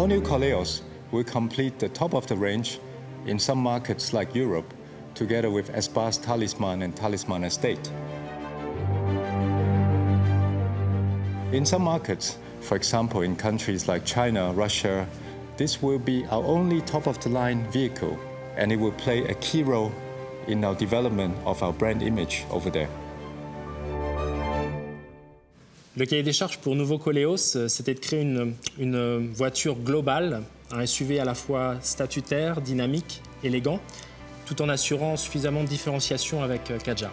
all-new Koleos will complete the top of the range in some markets like Europe, together with Espace Talisman and Talisman Estate. In some markets, for example in countries like China, Russia, this will be our only top-of-the-line vehicle, and it will play a key role in our development of our brand image over there. Le cahier des charges pour nouveau Koleos, c'était de créer une voiture globale, un SUV à la fois statutaire, dynamique, élégant, tout en assurant suffisamment de différenciation avec Kadjar.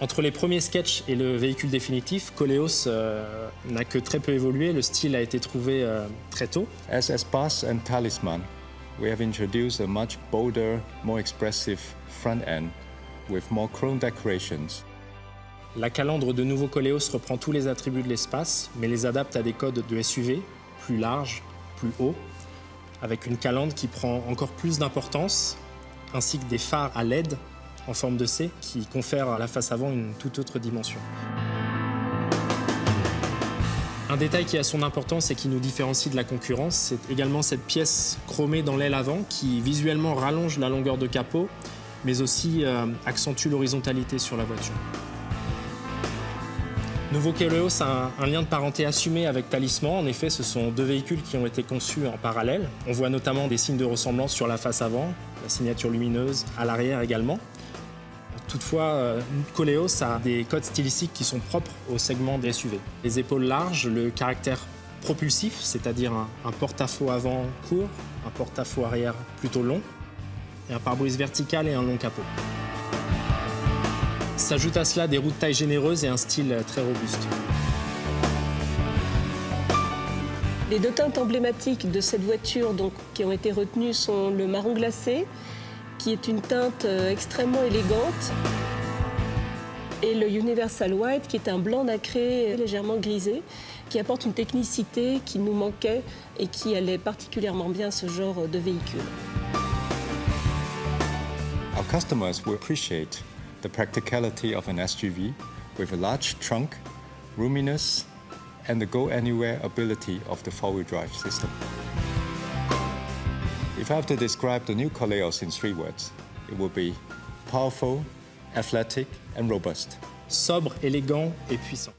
Entre les premiers sketchs et le véhicule définitif, Koleos n'a que très peu évolué. Le style a été trouvé très tôt. As Espace and Talisman, we have introduced a much bolder, more expressive front end with more chrome decorations. La calandre de nouveau Koleos reprend tous les attributs de l'espace, mais les adapte à des codes de SUV, plus larges, plus hauts, avec une calandre qui prend encore plus d'importance, ainsi que des phares à LED en forme de C qui confèrent à la face avant une toute autre dimension. Un détail qui a son importance et qui nous différencie de la concurrence, c'est également cette pièce chromée dans l'aile avant qui visuellement rallonge la longueur de capot, mais aussi accentue l'horizontalité sur la voiture. Nouveau Koleos a un lien de parenté assumé avec Talisman. En effet, ce sont deux véhicules qui ont été conçus en parallèle. On voit notamment des signes de ressemblance sur la face avant, la signature lumineuse, à l'arrière également. Toutefois, Koleos a des codes stylistiques qui sont propres au segment des SUV. Les épaules larges, le caractère propulsif, c'est-à-dire un porte-à-faux avant court, un porte-à-faux arrière plutôt long, et un pare-brise vertical et un long capot. S'ajoutent à cela des roues de taille généreuse et un style très robuste. Les deux teintes emblématiques de cette voiture qui ont été retenues sont le marron glacé, qui est une teinte extrêmement élégante, et le Universal White, qui est un blanc nacré légèrement grisé, qui apporte une technicité qui nous manquait et qui allait particulièrement bien à ce genre de véhicule. Our customers will appreciate the practicality of an SUV with a large trunk, roominess, and the go-anywhere ability of the four-wheel drive system. If I have to describe the new Koleos in 3 words, it will be powerful, athletic, and robust. Sobre, élégant et puissant.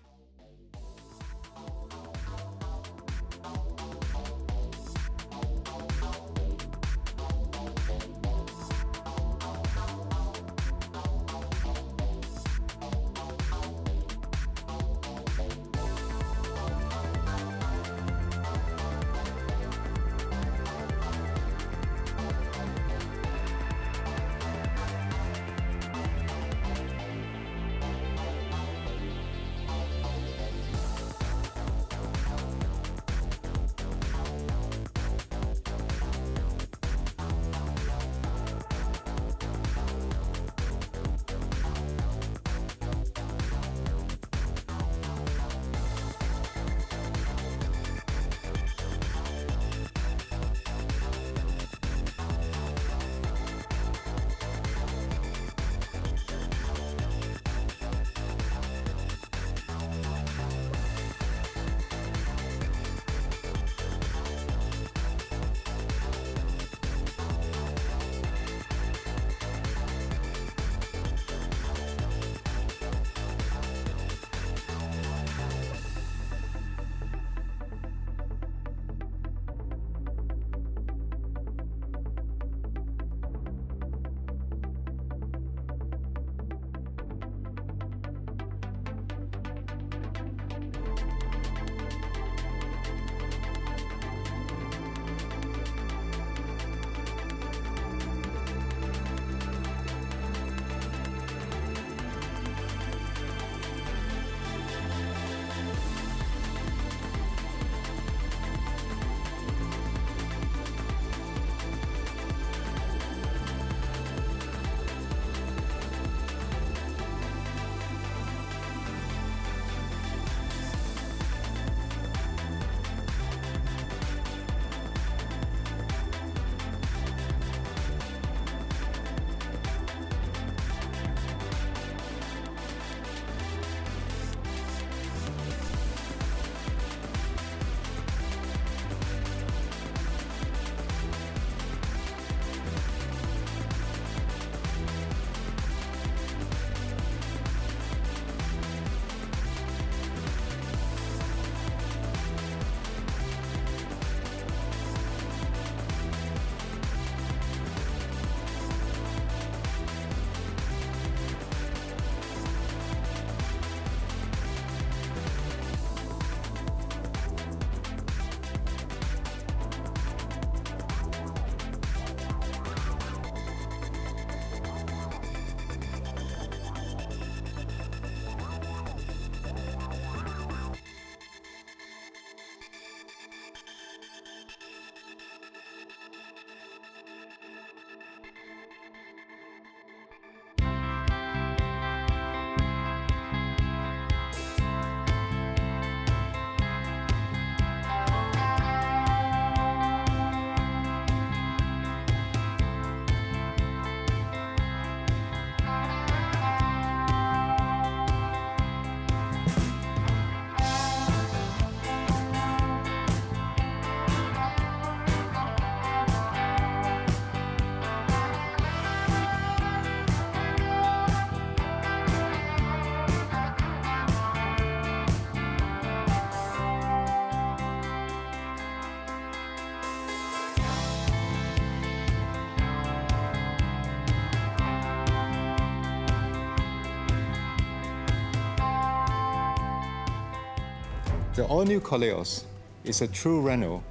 The all-new Koleos is a true Renault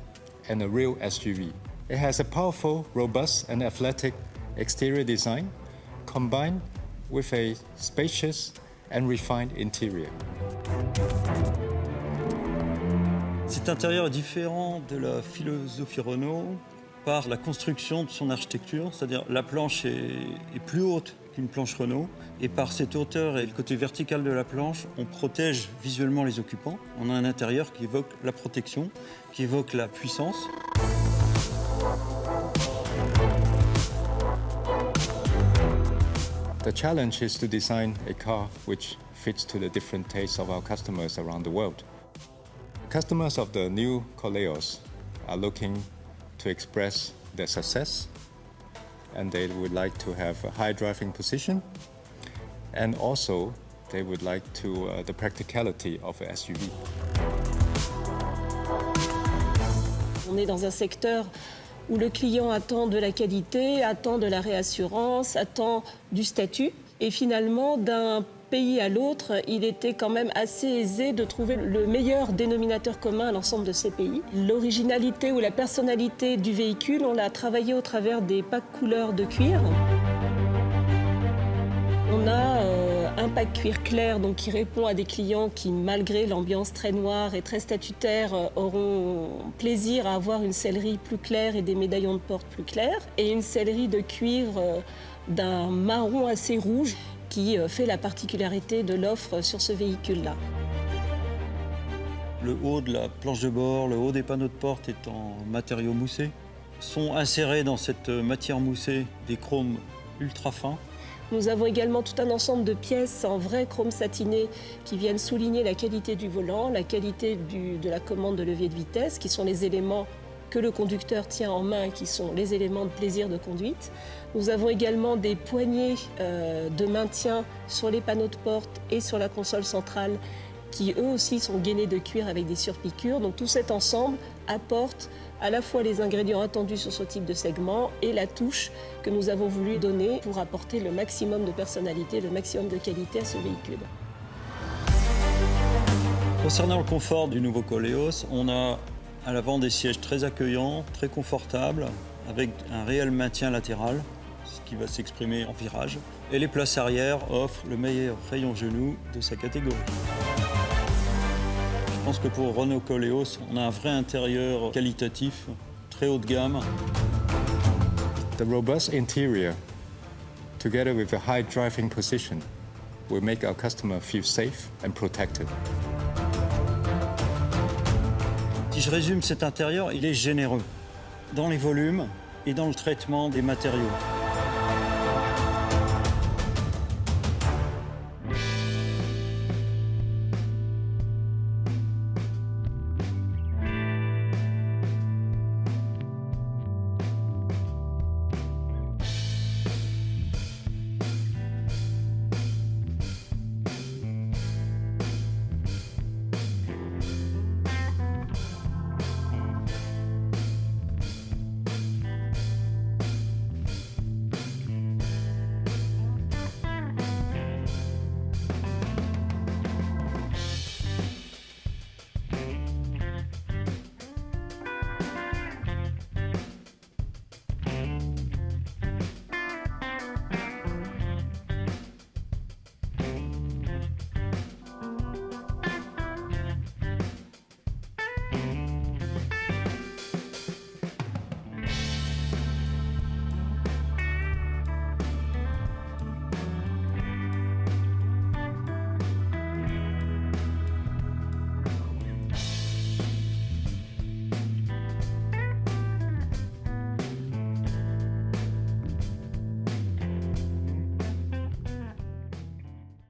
and a real SUV. It has a powerful, robust and athletic exterior design combined with a spacious and refined interior. Cet intérieur est différent de la philosophie Renault par la construction de son architecture, c'est-à-dire la planche est plus haute qu'une planche Renault, et par cette hauteur et le côté vertical de la planche, on protège visuellement les occupants. On a un intérieur qui évoque la protection, qui évoque la puissance. The challenge is to design a car which fits to the different tastes of our customers around the world. Customers of the new Koleos are looking to express their success, and they would like to have a high driving position, and also they would like the practicality of a SUV. On est dans un secteur où le client attend de la qualité, attend de la réassurance, attend du statut. Et finalement, d'un pays à l'autre, il était quand même assez aisé de trouver le meilleur dénominateur commun à l'ensemble de ces pays. L'originalité ou la personnalité du véhicule, on l'a travaillé au travers des packs couleurs de cuir. On a un pack cuir clair donc, qui répond à des clients qui, malgré l'ambiance très noire et très statutaire, auront plaisir à avoir une sellerie plus claire et des médaillons de porte plus clairs. Et une sellerie de cuivre d'un marron assez rouge qui fait la particularité de l'offre sur ce véhicule-là. Le haut de la planche de bord, le haut des panneaux de porte est en matériaux moussés. Sont insérés dans cette matière moussée des chromes ultra fins. Nous avons également tout un ensemble de pièces en vrai chrome satiné qui viennent souligner la qualité du volant, la qualité de la commande de levier de vitesse, qui sont les éléments que le conducteur tient en main et qui sont les éléments de plaisir de conduite. Nous avons également des poignées de maintien sur les panneaux de porte et sur la console centrale qui eux aussi sont gainés de cuir avec des surpiqûres. Donc tout cet ensemble apporte à la fois les ingrédients attendus sur ce type de segment et la touche que nous avons voulu donner pour apporter le maximum de personnalité, le maximum de qualité à ce véhicule. Concernant le confort du nouveau Koleos, on a à l'avant des sièges très accueillants, très confortables, avec un réel maintien latéral, ce qui va s'exprimer en virage. Et les places arrière offrent le meilleur rayon genou de sa catégorie. Je pense que pour Renault Koleos, on a un vrai intérieur qualitatif, très haut de gamme. The robust interior, together with a high driving position, will make our customer feel safe and protected. Si je résume cet intérieur, il est généreux dans les volumes et dans le traitement des matériaux.